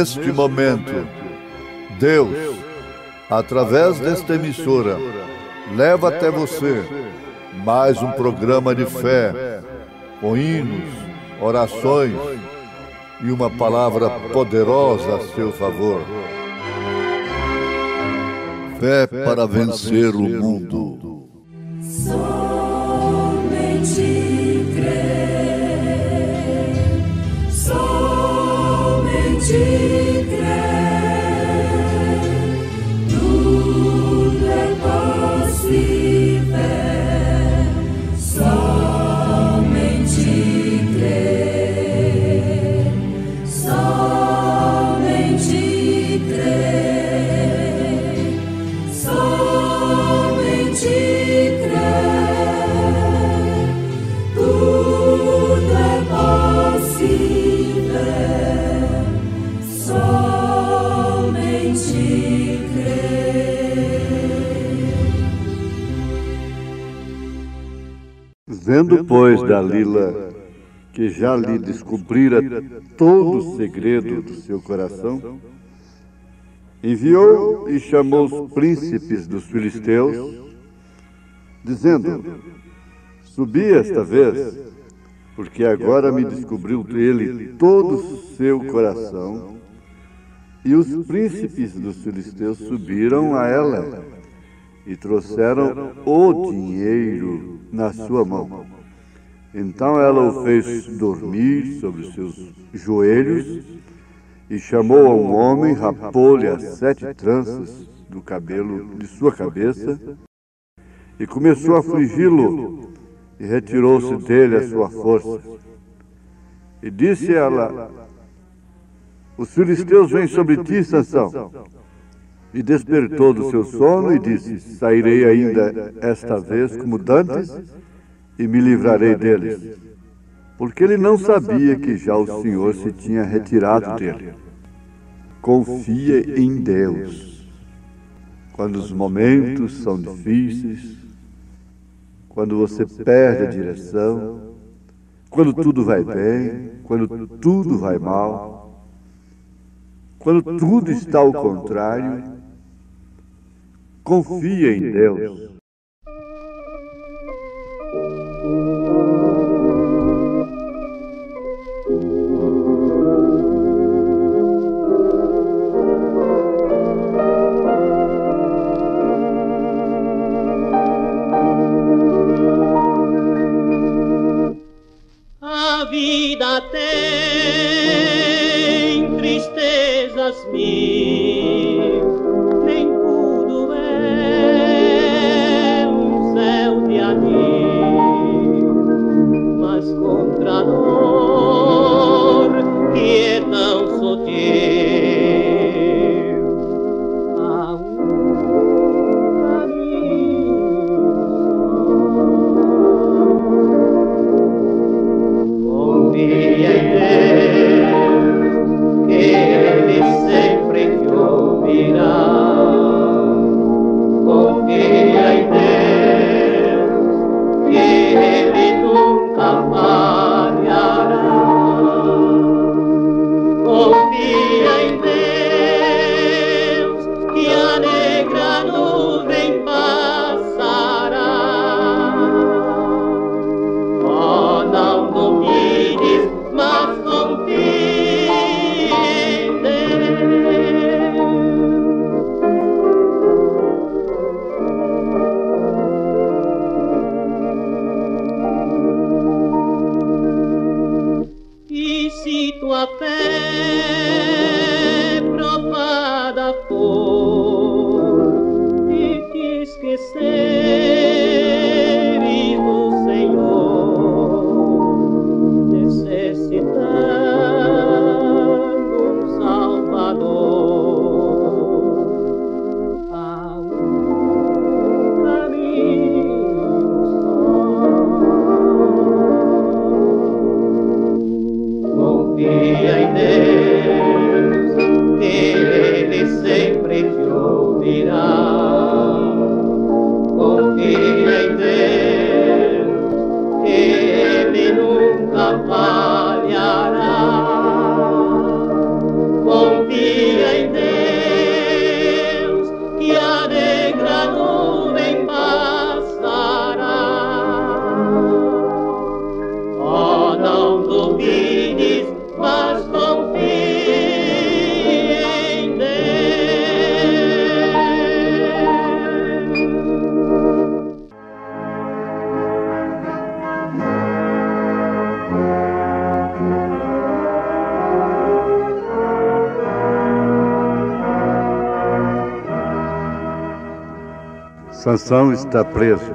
neste momento, Deus, através desta emissora, leva até você mais um programa de fé, com hinos, orações e uma palavra poderosa a seu favor. Fé para vencer o mundo. Somente crer, somente crer, tudo é possível. Somente crer, somente crer, somente crer, tudo é possível. Somente crer. Vendo, pois, Dalila que já lhe descobrira todo o segredo do seu coração, enviou e chamou os príncipes dos filisteus, dizendo: subi esta vez, porque agora me descobriu ele todo o seu coração. E os príncipes dos filisteus subiram a ela e trouxeram o dinheiro na sua mão. Então ela o fez dormir sobre os seus joelhos e chamou a um homem, rapou-lhe as 7 tranças do cabelo de sua cabeça e começou a afligi-lo, e retirou-se dele a sua força. E disse ela: os filisteus vêm sobre ti, Sansão. E despertou do seu sono e disse: sairei ainda esta vez como dantes e me livrarei deles. Porque ele não sabia que já o Senhor se tinha retirado dele. Confia em Deus. Quando os momentos são difíceis, quando você perde a direção, quando tudo vai bem, quando tudo vai mal, quando tudo está ao contrário, confia em Deus. A vida tem tristezas mil, nem tudo é um céu de anil, mas contra a dor que é tão sutil, há um confia em Deus, que Ele sempre te ouvirá. Confia em Deus, que Ele nunca falhará. Confia em Deus, que a negra nuvem passará. Oh, não duvides, mas confie em Deus. E se tua fé provada for e te esqueceres do Senhor, necessitando um Salvador, há um caminho só. Confia em Deus, que Ele sempre te ouvirá. Sansão está preso.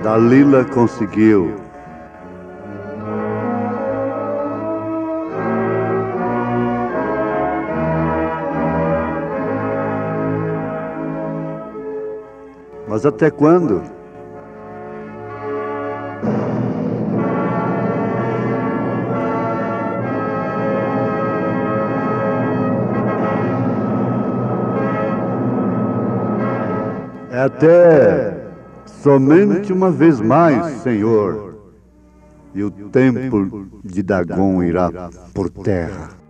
Dalila conseguiu. Mas até quando? É até somente uma vez mais, Senhor, e o templo de Dagon irá por terra.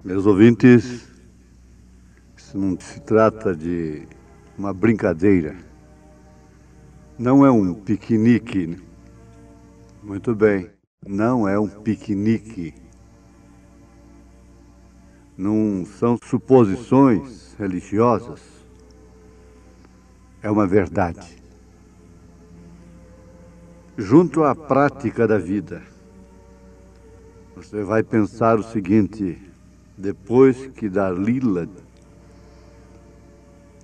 Meus ouvintes, isso não se trata de uma brincadeira. Não é um piquenique. Muito bem, não é um piquenique. Não são suposições religiosas. É uma verdade. Junto à prática da vida, você vai pensar o seguinte: depois que Dalila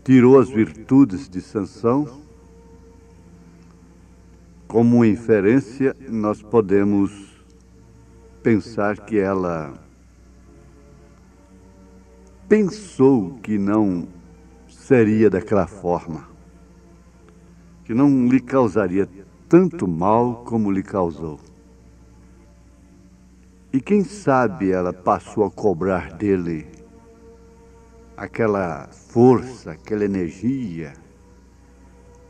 tirou as virtudes de Sansão, como inferência, nós podemos pensar que ela pensou que não seria daquela forma, que não lhe causaria tanto mal como lhe causou. E quem sabe ela passou a cobrar dele aquela força, aquela energia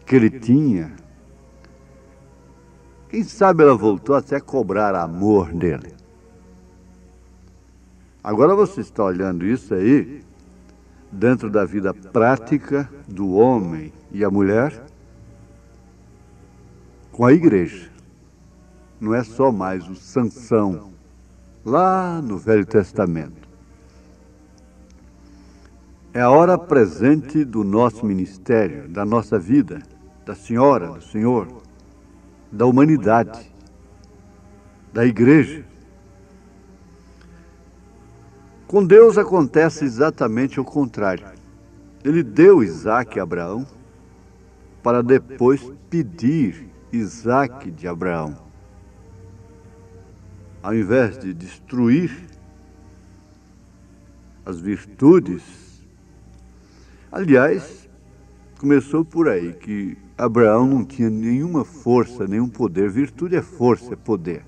que ele tinha. Quem sabe ela voltou até a cobrar amor dele. Agora você está olhando isso aí dentro da vida prática do homem e a mulher com a igreja. Não é só mais o Sansão lá no Velho Testamento. É a hora presente do nosso ministério, da nossa vida, da senhora, do senhor, da humanidade, da igreja. Com Deus acontece exatamente o contrário. Ele deu Isaque a Abraão para depois pedir Isaque de Abraão. Ao invés de destruir as virtudes, aliás, começou por aí, que Abraão não tinha nenhuma força, nenhum poder. Virtude é força, é poder.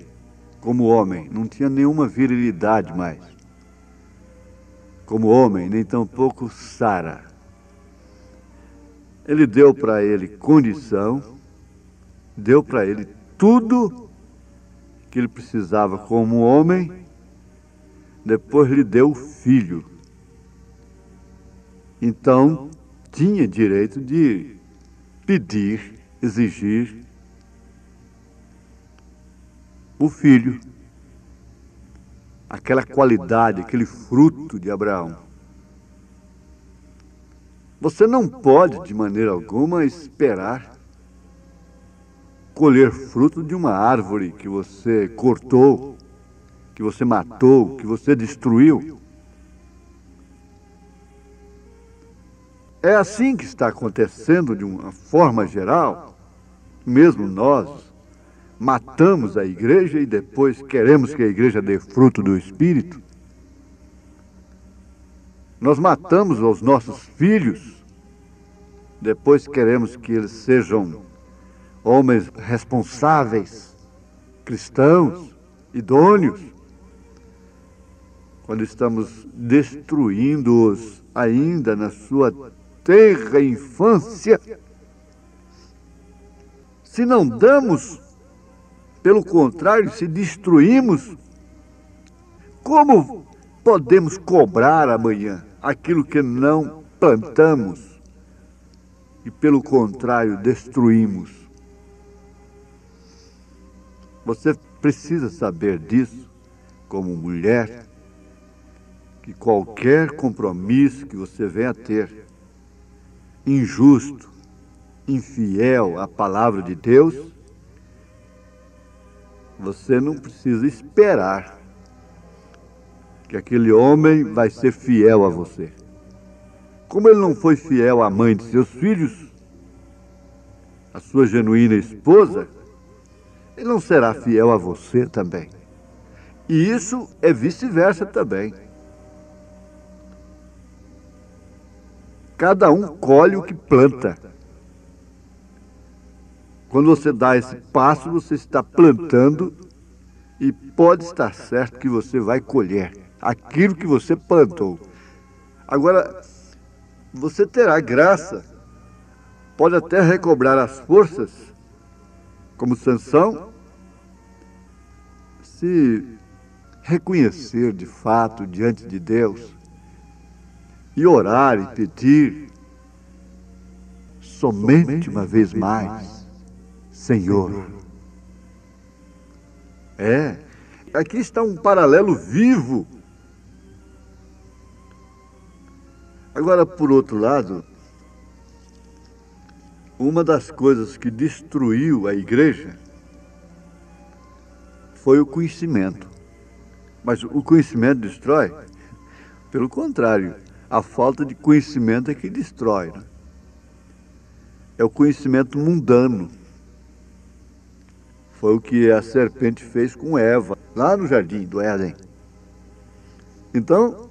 Como homem, não tinha nenhuma virilidade mais. Como homem, nem tampouco Sara. Ele deu para ele condição, deu para ele tudo que ele precisava como homem, depois lhe deu o filho. Então, tinha direito de pedir, exigir o filho, aquela qualidade, aquele fruto de Abraão. Você não pode, de maneira alguma, esperar colher fruto de uma árvore que você cortou, que você matou, que você destruiu. É assim que está acontecendo de uma forma geral. Mesmo nós matamos a igreja e depois queremos que a igreja dê fruto do Espírito. Nós matamos os nossos filhos, depois queremos que eles sejam homens responsáveis, cristãos, idôneos, quando estamos destruindo-os ainda na sua tenra infância. Se não damos, pelo contrário, se destruímos, como podemos cobrar amanhã aquilo que não plantamos? e, pelo contrário, destruímos. Você precisa saber disso, como mulher, que qualquer compromisso que você venha a ter, injusto, infiel à palavra de Deus, você não precisa esperar que aquele homem vai ser fiel a você. Como ele não foi fiel à mãe de seus filhos, a sua genuína esposa, ele não será fiel a você também. E isso é vice-versa também. Cada um colhe o que planta. Quando você dá esse passo, você está plantando e pode estar certo que você vai colher aquilo que você plantou. Agora, você terá graça, pode até recobrar as forças, como Sansão, se reconhecer de fato diante de Deus e orar e pedir somente uma vez mais, Senhor. Aqui está um paralelo vivo. Agora, por outro lado, uma das coisas que destruiu a igreja foi o conhecimento. Mas o conhecimento destrói? Pelo contrário, a falta de conhecimento é que destrói, né? É o conhecimento mundano. Foi o que a serpente fez com Eva, lá no jardim do Éden. Então,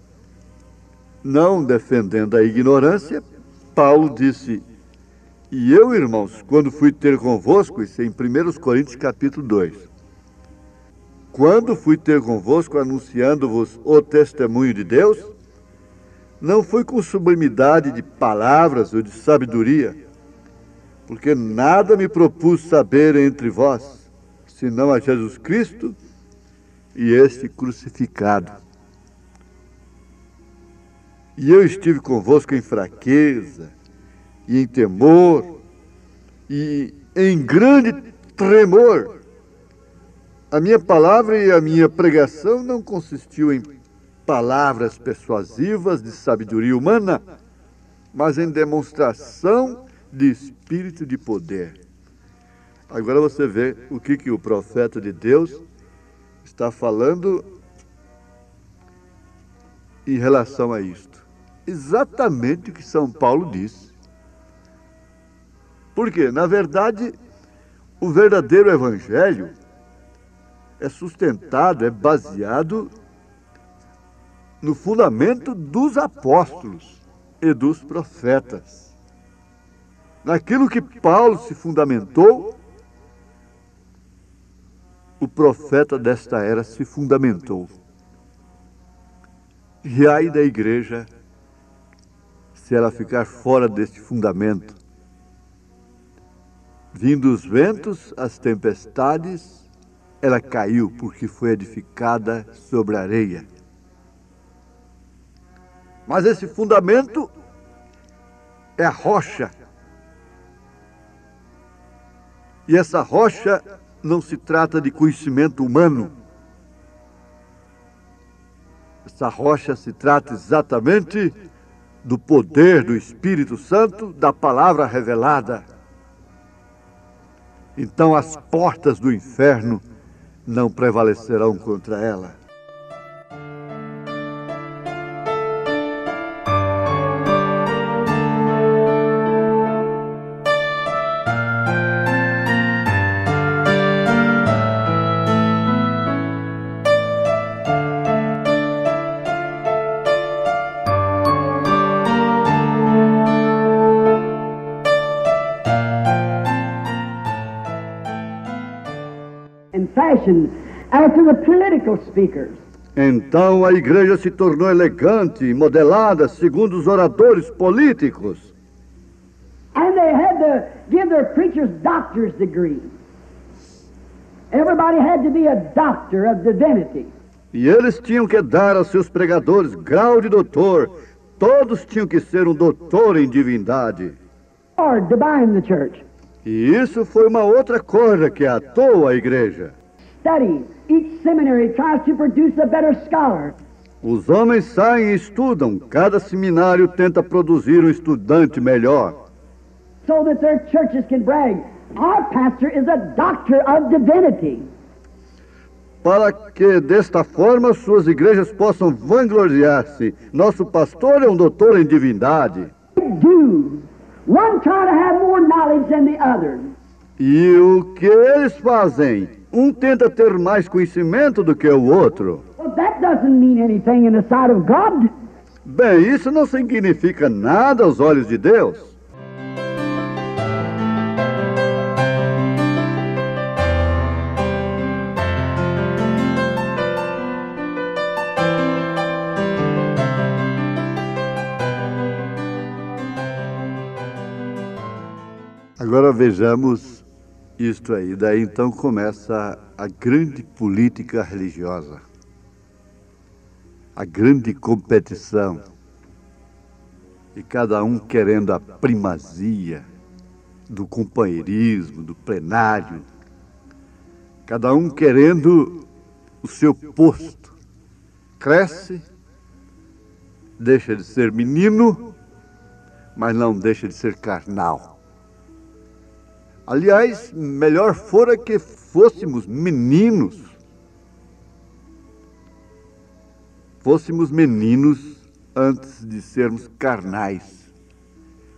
não defendendo a ignorância, Paulo disse: e eu, irmãos, quando fui ter convosco, isso é em 1 Coríntios capítulo 2, quando fui ter convosco anunciando-vos o testemunho de Deus, não foi com sublimidade de palavras ou de sabedoria, porque nada me propus saber entre vós, senão a Jesus Cristo e este crucificado. E eu estive convosco em fraqueza, e em temor, e em grande tremor. A minha palavra e a minha pregação não consistiu em palavras persuasivas de sabedoria humana, mas em demonstração de espírito de poder. Agora você vê o que o profeta de Deus está falando em relação a isto. Exatamente o que São Paulo disse. Porque, na verdade, o verdadeiro evangelho é sustentado, é baseado no fundamento dos apóstolos e dos profetas. Naquilo que Paulo se fundamentou, o profeta desta era se fundamentou. E ai da igreja se ela ficar fora deste fundamento. Vindo os ventos, as tempestades, ela caiu porque foi edificada sobre a areia. Mas esse fundamento é a rocha. E essa rocha não se trata de conhecimento humano. Essa rocha se trata exatamente do poder do Espírito Santo, da palavra revelada. Então as portas do inferno não prevalecerão contra ela. After the political speakers. Então a igreja se tornou elegante e modelada segundo os oradores políticos. And they had to give their preachers doctor's degree. Everybody had to be a doctor of divinity. E eles tinham que dar aos seus pregadores grau de doutor. Todos tinham que ser um doutor em divindade. Lord to bind the church. E isso foi uma outra coisa que atou a igreja. Study. Each seminary tries to produce a better scholar. Os homens saem e estudam. Cada seminário tenta produzir um estudante melhor. So that their churches can brag. Our pastor is a doctor of divinity. Para que, desta forma, suas igrejas possam vangloriar-se. Nosso pastor é um doutor em divindade. Do. One try to have more knowledge than the other. E o que eles fazem? Um tenta ter mais conhecimento do que o outro. Well, that doesn't mean anything in the sight of God. Bem, isso não significa nada aos olhos de Deus. Agora vejamos isto aí. Daí então começa a grande política religiosa, a grande competição, e cada um querendo a primazia do companheirismo, do plenário, cada um querendo o seu posto. Cresce, deixa de ser menino, mas não deixa de ser carnal. Aliás, melhor fora que fôssemos meninos. Fôssemos meninos antes de sermos carnais.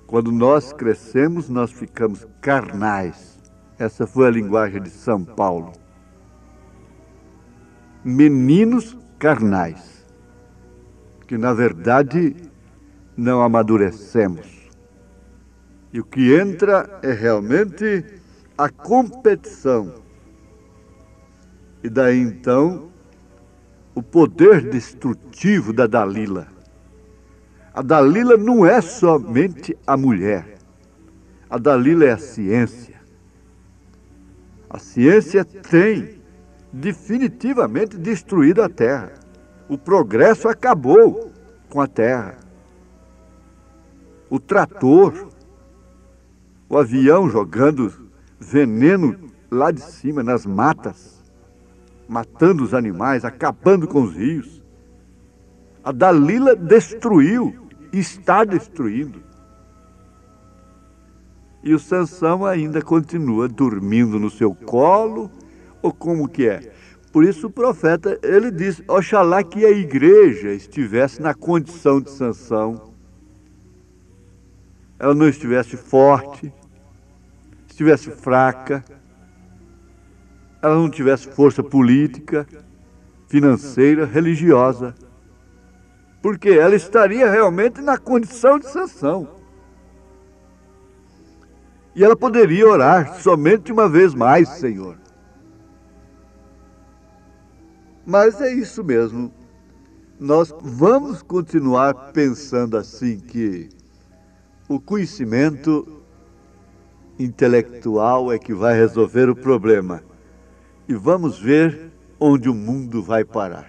Quando nós crescemos, nós ficamos carnais. Essa foi a linguagem de São Paulo. Meninos carnais, que na verdade não amadurecemos. E o que entra é realmente a competição. E daí então, o poder destrutivo da Dalila. A Dalila não é somente a mulher. A Dalila é a ciência. A ciência tem definitivamente destruído a Terra. O progresso acabou com a Terra. O trator, o avião jogando veneno lá de cima, nas matas, matando os animais, acabando com os rios. A Dalila destruiu, está destruindo. E o Sansão ainda continua dormindo no seu colo, ou como que é? Por isso o profeta, ele diz, oxalá que a igreja estivesse na condição de Sansão. Ela não estivesse forte, estivesse fraca, ela não tivesse força política, financeira, religiosa, porque ela estaria realmente na condição de Sansão. E ela poderia orar somente uma vez mais, Senhor. Mas é isso mesmo. Nós vamos continuar pensando assim que o conhecimento intelectual é que vai resolver o problema. E vamos ver onde o mundo vai parar.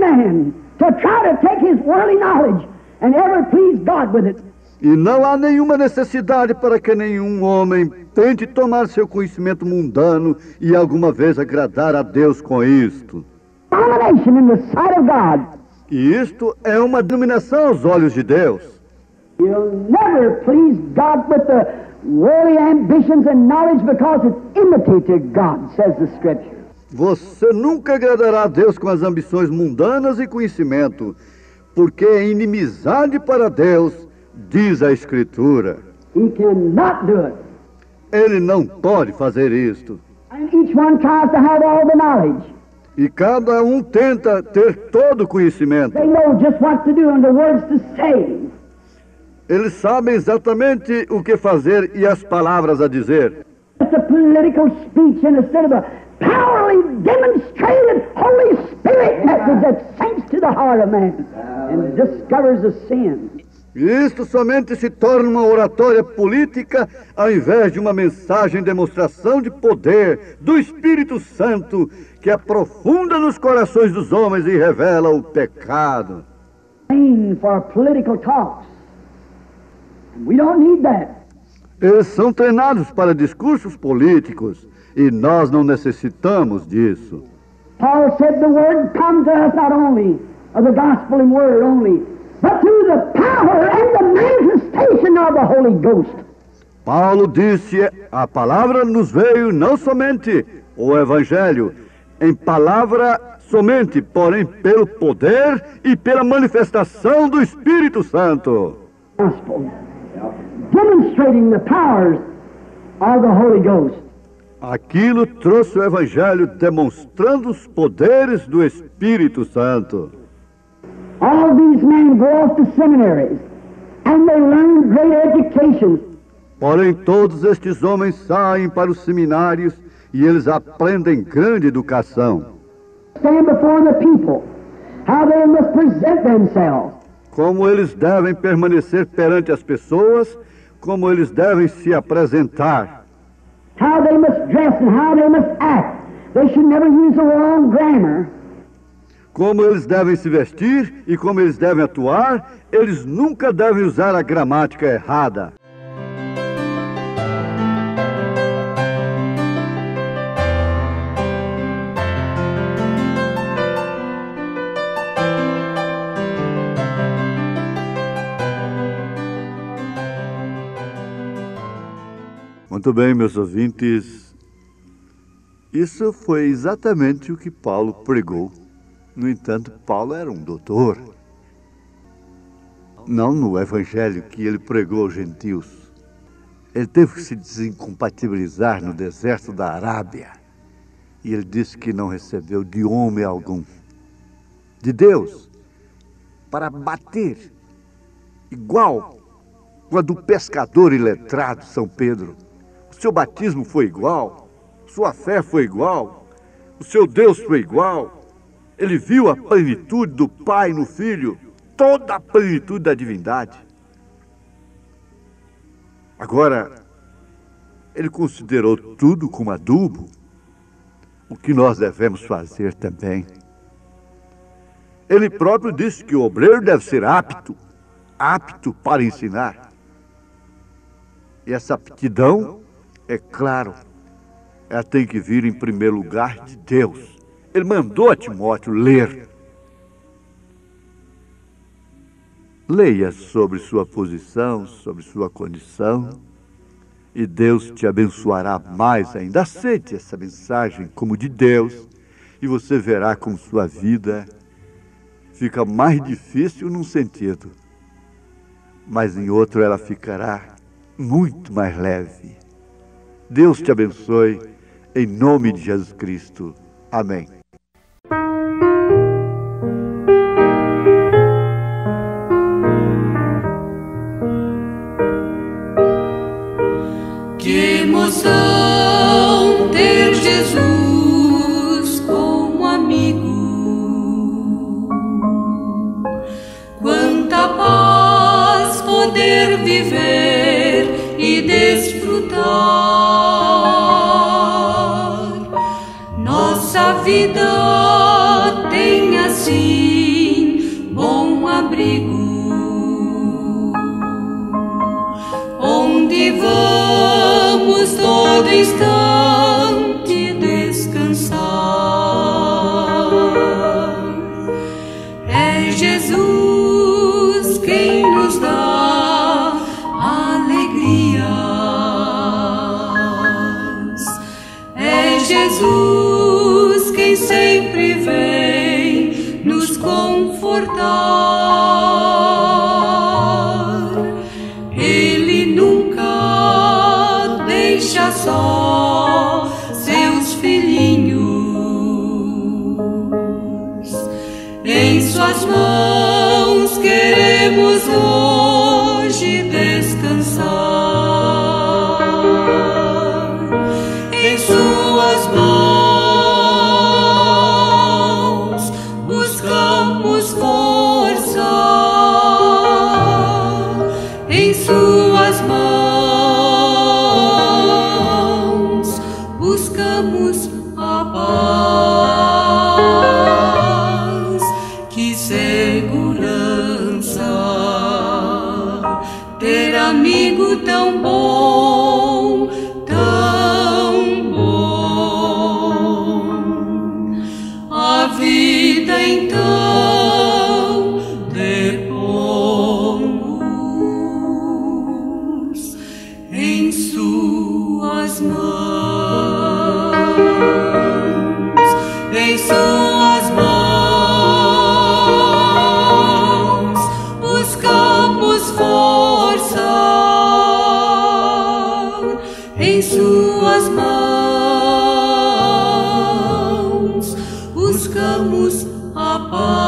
Man to try to take his worldly knowledge and ever please God with it. E não há nenhuma necessidade para que nenhum homem tente tomar seu conhecimento mundano e alguma vez agradar a Deus com isto. Abomination in the sight of God. E isto é uma abominação aos olhos de Deus. You'll never please God with the worldly ambitions and knowledge because it's enmity to God, says the Scripture. Você nunca agradará a Deus com as ambições mundanas e conhecimento, porque é inimizade para Deus, diz a Escritura. He cannot do it. Ele não pode fazer isto. And each one tries to have all the knowledge. E cada um tenta ter todo o conhecimento. They know just what to do and the words to say. Eles sabem exatamente o que fazer e as palavras a dizer. It's a political speech instead of a powerfully demonstrated Holy Spirit message that sinks to the heart of man and discovers the sin. Isto somente se torna uma oratória política ao invés de uma mensagem demonstração de poder do Espírito Santo que aprofunda nos corações dos homens e revela o pecado. For political talks. We don't need that. Eles são treinados para discursos políticos e nós não necessitamos disso. Paul said the word comes to us not only of the gospel in word only, but through the power and the manifestation of the Holy Ghost. Paulo disse, a palavra nos veio não somente o Evangelho, em palavra somente, porém pelo poder e pela manifestação do Espírito Santo. Gospel, demonstrating the powers of the Holy Ghost. Aquilo trouxe o Evangelho demonstrando os poderes do Espírito Santo. All these men go off to seminaries and they learn great education. Porém, todos estes homens saem para os seminários e eles aprendem grande educação. Stand before the people, how they must present themselves. Como eles devem permanecer perante as pessoas, como eles devem se apresentar. How they must dress and how they must act. They should never use the wrong grammar. Como eles devem se vestir e como eles devem atuar, eles nunca devem usar a gramática errada. Muito bem, meus ouvintes, isso foi exatamente o que Paulo pregou. No entanto, Paulo era um doutor. Não no evangelho que ele pregou aos gentios. Ele teve que se desincompatibilizar no deserto da Arábia. E ele disse que não recebeu de homem algum, de Deus, para bater, igual com a do pescador iletrado São Pedro. O seu batismo foi igual, sua fé foi igual, o seu Deus foi igual. Ele viu a plenitude do Pai no Filho, toda a plenitude da divindade. Agora, ele considerou tudo como adubo, o que nós devemos fazer também. Ele próprio disse que o obreiro deve ser apto para ensinar. E essa aptidão, é claro, ela tem que vir em primeiro lugar de Deus. Ele mandou a Timóteo ler. Leia sobre sua posição, sobre sua condição, e Deus te abençoará mais ainda. Aceite essa mensagem como de Deus, e você verá como sua vida fica mais difícil num sentido, mas em outro ela ficará muito mais leve. Deus te abençoe, em nome de Jesus Cristo. Amém. Que emoção ter Jesus como amigo. Quanta paz poder viver e desfrutar. Nossa vida tem assim bom abrigo, onde vamos todo instante descansar. É Jesus quem nos dá alegrias. É Jesus quem sempre vem nos confortar. Ele nunca deixa só seus filhinhos. Em suas mãos queremos hoje descansar. Em suas mãos buscamos força suas mãos buscamos a paz. Que segurança ter amigo tão bom, tão bom. A vida então depomos em suas mãos, em suas mãos buscamos força, em suas mãos buscamos a paz.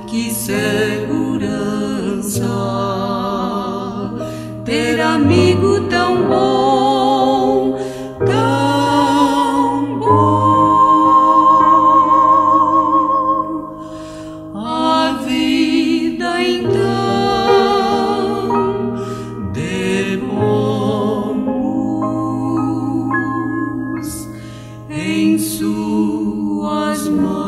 Que segurança ter amigo tão bom, tão bom. A vida então depomos em suas mãos.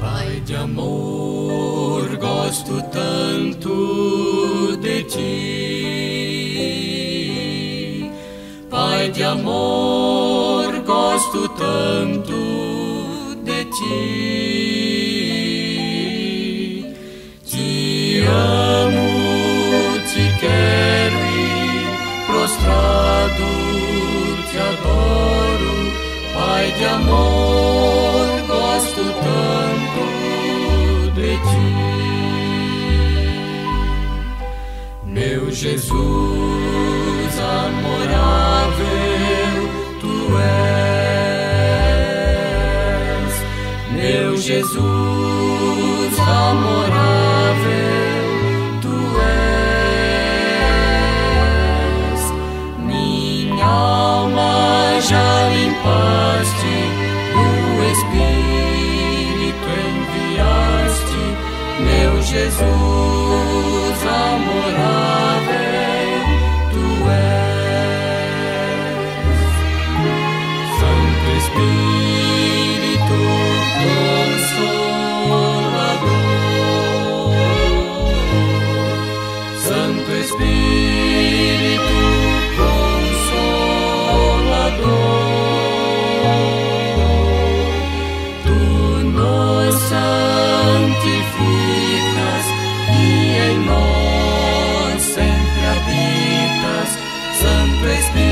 Pai de amor, gosto tanto de ti. Pai de amor, gosto tanto de ti. Te amo, te quero e prostrado te adoro. Pai de amor, gosto tanto de ti. Meu Jesus amorável, tu és. Meu Jesus amorável, tu és. Minha alma já limpaste, o Espírito enviaste. Meu Jesus amorável, tu és. Santo Espírito Consolador, Santo Espírito Consolador, tu nos santificas e em nós sempre habitas, Santo Espírito.